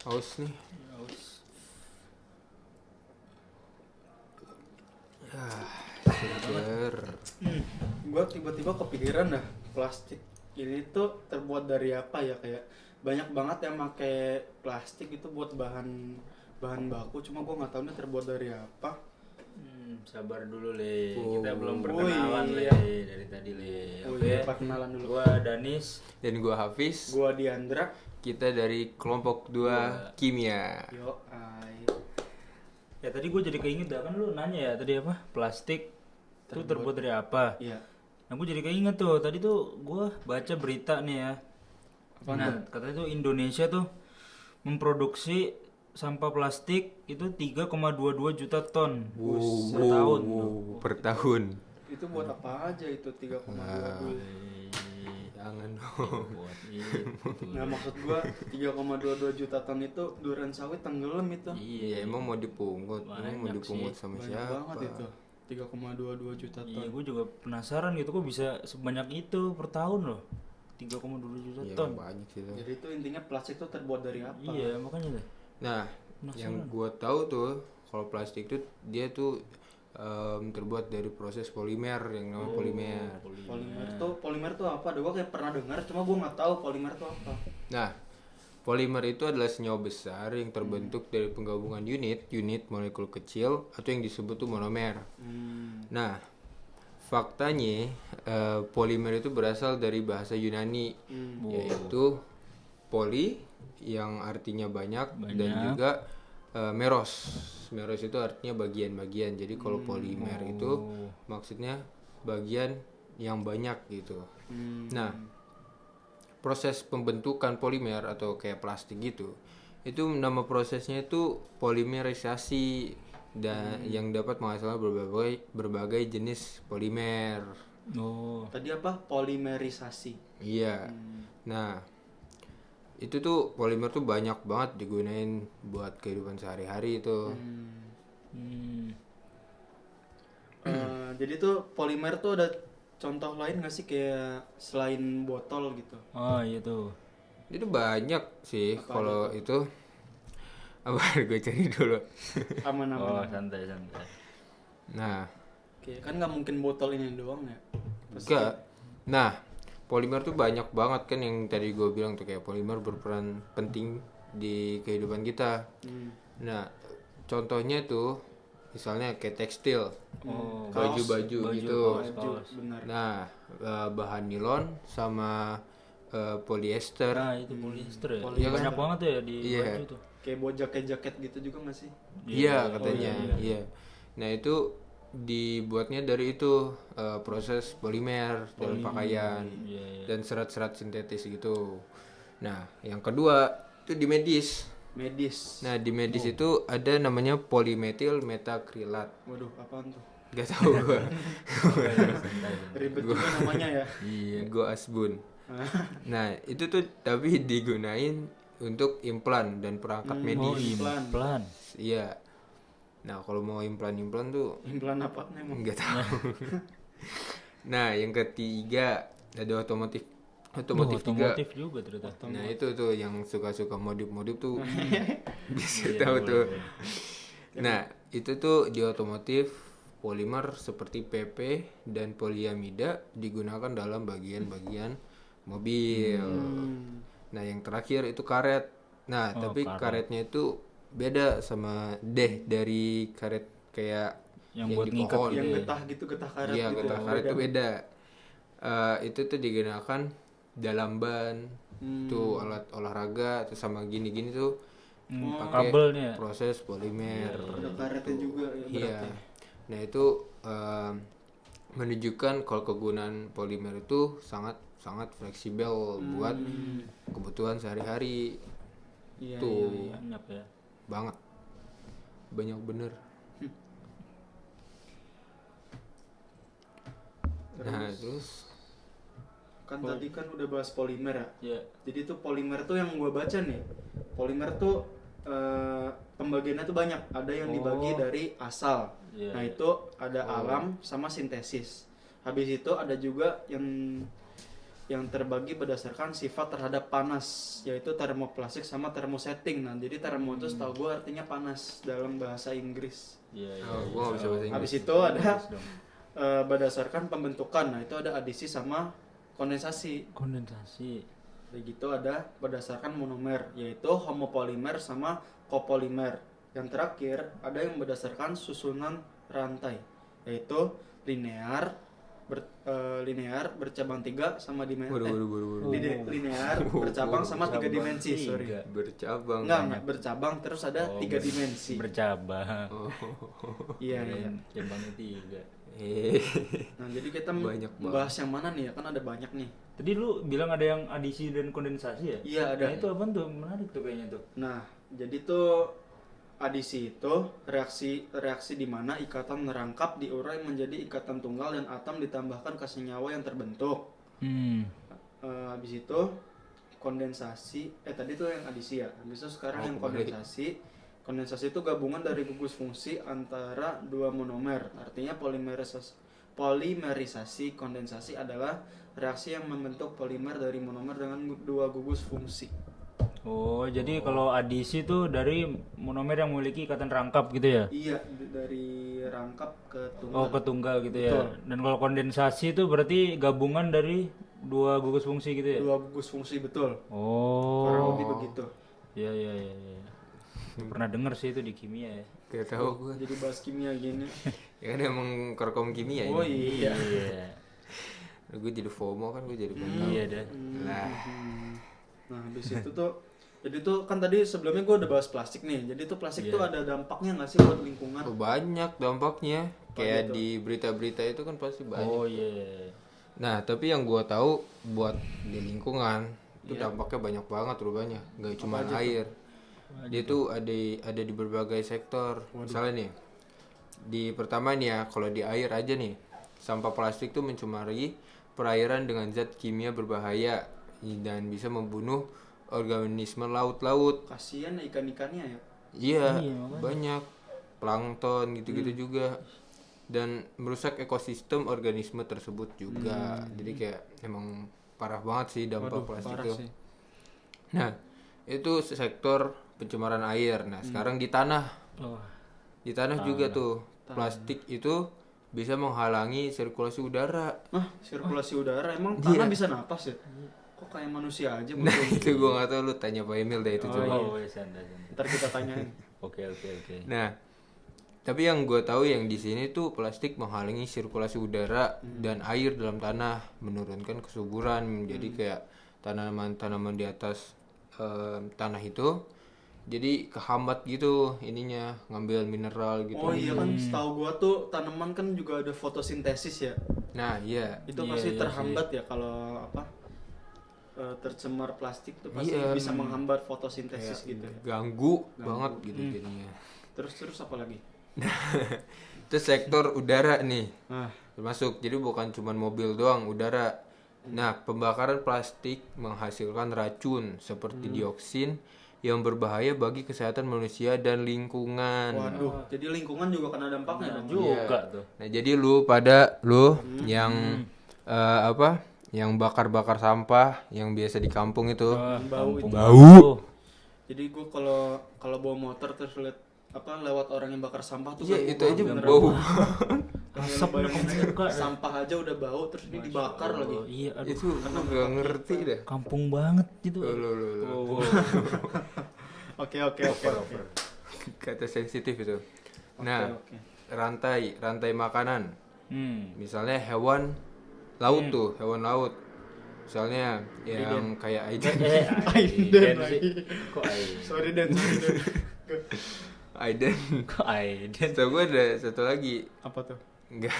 Aus nih. Aus. Ya, seger. Gue tiba-tiba kepikiran dah, plastik ini tuh terbuat dari apa ya, kayak banyak banget yang pakai plastik itu buat bahan baku, cuma gue nggak tahu nih terbuat dari apa. Sabar dulu Le, Oh. kita belum perkenalan Oh, Le iya. dari tadi Le. Oh Oke. iya, perkenalan dulu. Gua Danis. Dan gua Hafiz. Gue Diandra. Kita dari kelompok 2 kimia. Yo, ay. Ya tadi gue jadi keinget dah, kan lu nanya ya tadi apa? Plastik itu terbuat dari apa? Iya. Nah gue jadi keinget tuh, tadi tuh gue baca berita nih ya. Apaan Nah katanya tuh Indonesia tuh memproduksi sampah plastik itu 3,22 juta ton per tahun. Per tahun. Itu buat apa aja itu 3,22? Jangan dong. Buat itu. Nah maksud gue 3,22 juta ton itu durian sawit tenggelam itu. Iya, emang mau dipungut. Emang mau Banyak dipungut sih. sama Banyak siapa? banget itu. 3,22 juta ton. Iya, gue juga penasaran gitu kok bisa sebanyak itu per tahun loh. 3,22 juta Iya, ton. banyak sih tuh. Jadi itu intinya plastik itu terbuat dari apa? Iya, makanya deh. Nah, yang gua tahu tuh kalau plastik tuh dia tuh terbuat dari proses polimer yang namanya polimer. Polimer tuh apa? Gue kayak pernah dengar, cuma gue nggak tahu polimer tuh apa. Nah, polimer itu adalah senyawa besar yang terbentuk dari penggabungan unit molekul kecil atau yang disebut tuh monomer. Nah, faktanya polimer itu berasal dari bahasa Yunani yaitu poli yang artinya banyak. Dan juga meros itu artinya bagian-bagian. Jadi kalau polimer itu maksudnya bagian yang banyak gitu. Nah, proses pembentukan polimer atau kayak plastik gitu itu nama prosesnya itu polimerisasi dan yang dapat menghasilkan berbagai jenis polimer. Oh, Tadi apa? Polimerisasi. Iya. Nah, itu tuh polimer tuh banyak banget digunain buat kehidupan sehari-hari itu. Jadi tuh polimer tuh ada contoh lain nggak sih kayak selain botol gitu? oh iya tuh. Itu banyak sih kalau itu. Apa gue cari dulu. Aman-aman. Oh, santai. Nah, Oke, kan nggak mungkin botol ini doang ya? enggak. Nah, polimer tuh banyak banget kan yang tadi gue bilang tuh kayak polimer berperan penting di kehidupan kita. Nah, contohnya tuh misalnya kayak tekstil, baju-baju gitu. Benar. Nah, bahan nilon sama polyester. Nah, itu polyester ya. Iya kan? Banyak banget ya di Iya. baju tuh. Kayak buat jaket-jaket gitu juga nggak sih? Iya katanya. Iya. Nah, itu dibuatnya dari itu proses polimer dalam pakaian dan serat-serat sintetis gitu. Nah, yang kedua itu di medis. Medis. Nah, di medis itu ada namanya polimetil metakrilat. Waduh, apaan tuh? Gak tahu gua. Ribet juga namanya ya. Gua asbun. Nah, itu tuh tapi digunain untuk implan dan perangkat medis. Pelan. Iya. Nah, kalau mau implan tuh Implan apa emang? nggak tahu. Nah, yang ketiga ada otomotif juga. Otomotif juga ternyata. Nah, itu tuh yang suka-suka modif tuh bisa tahu tuh. Nah, itu tuh di otomotif polimer seperti PP dan poliamida digunakan dalam bagian-bagian mobil. Nah, yang terakhir itu karet. Nah, tapi karetnya itu beda sama dari karet kayak Yang buat di ngikat pohon. Yang getah gitu, getah karet Iya, gitu. getah karet itu beda. Itu tuh digunakan dalam ban, tuh alat olahraga, tuh sama gini-gini tuh pakai Kabelnya. proses polimer. Ada karetnya juga ya Iya. berarti. Nah, itu menunjukkan kalau kegunaan polimer itu sangat fleksibel buat kebutuhan sehari-hari. Iya, Tuh Banyak ya. banget, banyak bener. Nah, terus Kan tadi kan udah bahas polimer ya. Iya. Jadi tuh polimer tuh yang gua baca nih. Polimer tuh pembagiannya tuh banyak. Ada yang dibagi dari asal. Iya, Nah, itu ada alam sama sintesis. Habis itu ada juga yang yang terbagi berdasarkan sifat terhadap panas, yaitu termoplastik sama termosetting. Nah, jadi termo itu setahu gue artinya panas dalam bahasa Inggris. Iya, iya. Oh, gua nggak bisa bahasa Inggris. Habis itu ada berdasarkan pembentukan. Nah, itu ada adisi sama kondensasi. Kondensasi. Begitu ada berdasarkan monomer, yaitu homopolimer sama kopolimer. Yang terakhir ada yang berdasarkan susunan rantai, yaitu linear, linear bercabang 3 sama dimensi. Waduh. Linear bercabang sama 3 dimensi, sorry. Bercabang. Enggak bercabang terus ada 3 dimensi. Bercabang. Iya. Cabangnya 3. Nah, jadi kita Banyak membahas yang mana nih ya? Kan ada banyak nih. Tadi lu bilang ada yang adisi dan kondensasi ya? Iya, ada. Nah, itu apa tuh? Menarik tuh kayaknya tuh. Nah, jadi tuh adisi itu reaksi di mana ikatan merangkap diurai menjadi ikatan tunggal dan atom ditambahkan ke senyawa yang terbentuk. Habis itu kondensasi, tadi tuh yang adisi ya. Habis itu sekarang yang kondensasi. Kondensasi itu gabungan dari gugus fungsi antara dua monomer. Artinya polimerisasi kondensasi adalah reaksi yang membentuk polimer dari monomer dengan dua gugus fungsi. Oh, jadi kalau adisi tuh dari monomer yang memiliki ikatan rangkap gitu ya? Iya, dari rangkap ke tunggal. Oh, ke tunggal gitu ya. Betul. Dan kalau kondensasi itu berarti gabungan dari dua gugus fungsi gitu ya? Dua gugus fungsi, betul. Oh. Kurang lebih begitu. Iya. Pernah denger sih itu di kimia ya. Gak tahu gua. Jadi bahas kimia gini. Ya kan emang korkom kimia Oh ini. iya. Gue jadi FOMO kan, gue jadi pengen Iya dah. Lah. Nah, habis itu tuh jadi tuh kan tadi sebelumnya gue udah bahas plastik nih. Jadi tuh plastik tuh ada dampaknya nggak sih buat lingkungan? Oh, banyak dampaknya. Kayak di berita-berita itu kan pasti banyak. Oh iya. Nah, tapi yang gua tahu buat di lingkungan itu dampaknya banyak banget rupanya. Nggak cuma air. Dia tuh ada di berbagai sektor. Misalnya nih, di pertama nih ya, kalau di air aja nih, sampah plastik tuh mencemari perairan dengan zat kimia berbahaya dan bisa membunuh organisme laut-laut. Kasian ya ikan-ikannya ya. Iya, banyak plankton gitu-gitu juga, dan merusak ekosistem organisme tersebut juga. Jadi kayak emang parah banget sih dampak plastik parah itu. sih. Nah, itu sektor pencemaran air. Nah, sekarang di tanah. Oh. Di tanah juga tuh plastik itu bisa menghalangi sirkulasi udara. Sirkulasi udara emang tanah bisa napas ya? Kok kayak manusia aja Nah, itu gua nggak tahu, lu tanya Pak Emil deh itu coba. Oh, santai. Ntar kita tanyain. Oke. Nah, tapi yang gue tahu yang di sini tuh plastik menghalangi sirkulasi udara dan air dalam tanah, menurunkan kesuburan. Jadi kayak tanaman-tanaman di atas tanah itu jadi kehambat gitu ininya, ngambil mineral gitu. Oh iya kan, setahu gua tuh tanaman kan juga ada fotosintesis ya. Nah, iya. Itu pasti terhambat ya kalau tercemar plastik tuh pasti bisa menghambat fotosintesis gitu ya. Ganggu banget gitu jadinya. Terus apa lagi? Itu sektor udara nih. Nah, Termasuk, jadi bukan cuma mobil doang, udara. Nah, pembakaran plastik menghasilkan racun seperti dioksin yang berbahaya bagi kesehatan manusia dan lingkungan. waduh, jadi lingkungan juga kena dampaknya dong. Juga tuh. Nah, jadi lu yang yang bakar-bakar sampah yang biasa di kampung itu. Bau. Jadi gua kalau bawa motor terus lihat lewat orang yang bakar sampah tuh Iya, ganggu itu aja banget, bau. Asap udah kebuka. sampah aja udah bau terus ini dibakar lagi. Iya, aduh. Itu gak ngerti dah. Kampung banget gitu. Lo. Oke. Kata sensitif itu. Nah, Oke. rantai makanan. Misalnya hewan laut tuh, hewan laut. Misalnya yang kayak Aiden lagi. Kok Aiden? Sorry Den. Aiden. Kok Aiden? So gue ada satu lagi. Apa tuh? Enggak.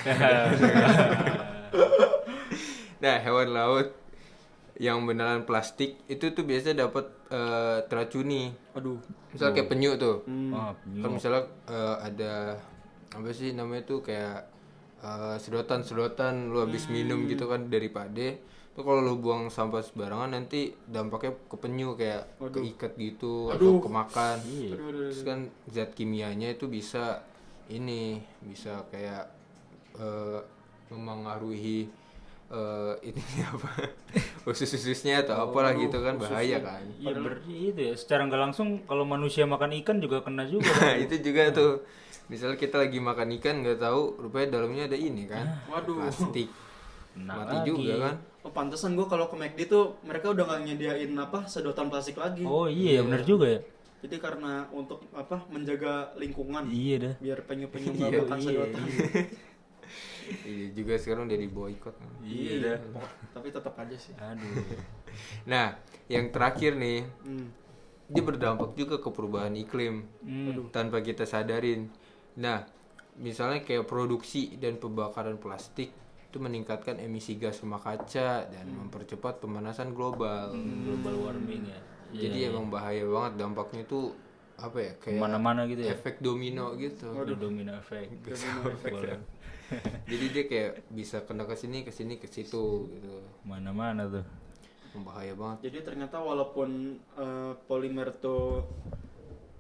Nah, hewan laut yang beneran plastik itu tuh biasa dapat teracuni. Aduh. Misal kayak penyu tuh. Oh, Kan misalnya ada apa sih namanya tuh kayak sedotan lu habis minum gitu kan dari pade. Tuh kalau lu buang sampah sembarangan nanti dampaknya ke penyu, kayak keikat gitu atau kemakan. Terus kan zat kimianya itu bisa kayak memengaruhi ini apa usus-ususnya atau apalah gitu kan bahaya kan. Iya berarti itu ya, secara nggak langsung kalau manusia makan ikan juga kena juga. Nah, itu juga tuh. Misalnya kita lagi makan ikan nggak tahu rupanya dalamnya ada ini kan. Waduh. Plastik. Kena Mati lagi. juga kan. Oh, pantesan gue kalau ke McD tuh mereka udah nggak nyediain apa sedotan plastik lagi. Oh iya ya benar juga ya. Jadi karena untuk apa menjaga lingkungan Iya dah. biar penyu-penyu nggak makan sedotan. Iya juga sekarang udah diboikot kan. Iya dah. Tapi tetap aja sih. Aduh. Nah, yang terakhir nih, Hmm. dia berdampak juga ke perubahan iklim tanpa kita sadarin. Nah, misalnya kayak produksi dan pembakaran plastik itu meningkatkan emisi gas rumah kaca dan mempercepat pemanasan global. Global warming ya. Jadi emang bahaya banget dampaknya tuh apa ya kayak Mana-mana gitu ya. efek domino gitu. Waduh, domino effect. Boleh. Jadi dia kayak bisa kena ke sini ke situ gitu. Mana-mana tuh. Bahaya banget. Jadi ternyata walaupun polimer tuh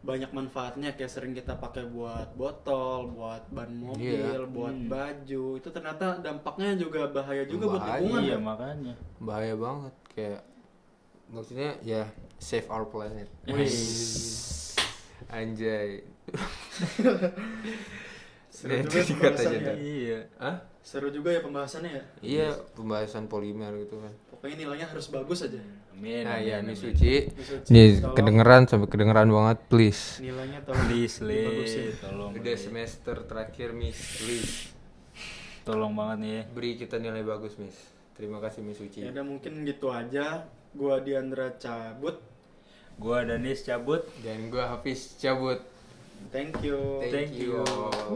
banyak manfaatnya kayak sering kita pakai buat botol, buat ban mobil, buat baju, itu ternyata dampaknya juga bahaya juga buat Bahaya. lingkungan. Iya makanya. Bahaya banget kayak maksudnya ya save our planet. Anjay. Seru Ya, juga itu dikata aja pembahasannya. tuh. Iya. Hah? Seru juga ya pembahasannya ya. Iya, pembahasan polimer gitu kan. Pokoknya nilainya harus bagus aja. Amin. Nah, ya amin, Miss amin. Uci. Miss Uci, Nih tolong. kedengeran sampai kedengeran banget, please. Nilainya tolong Please, dibagusin. tolong. Udah semester terakhir, Miss. Please. Tolong banget nih ya. Beri kita nilai bagus, Miss. Terima kasih, Miss Uci. Ya udah mungkin gitu aja. Gua Diandra cabut. Gua Danis cabut. Dan gua Hafiz cabut. Thank you. Thank you all.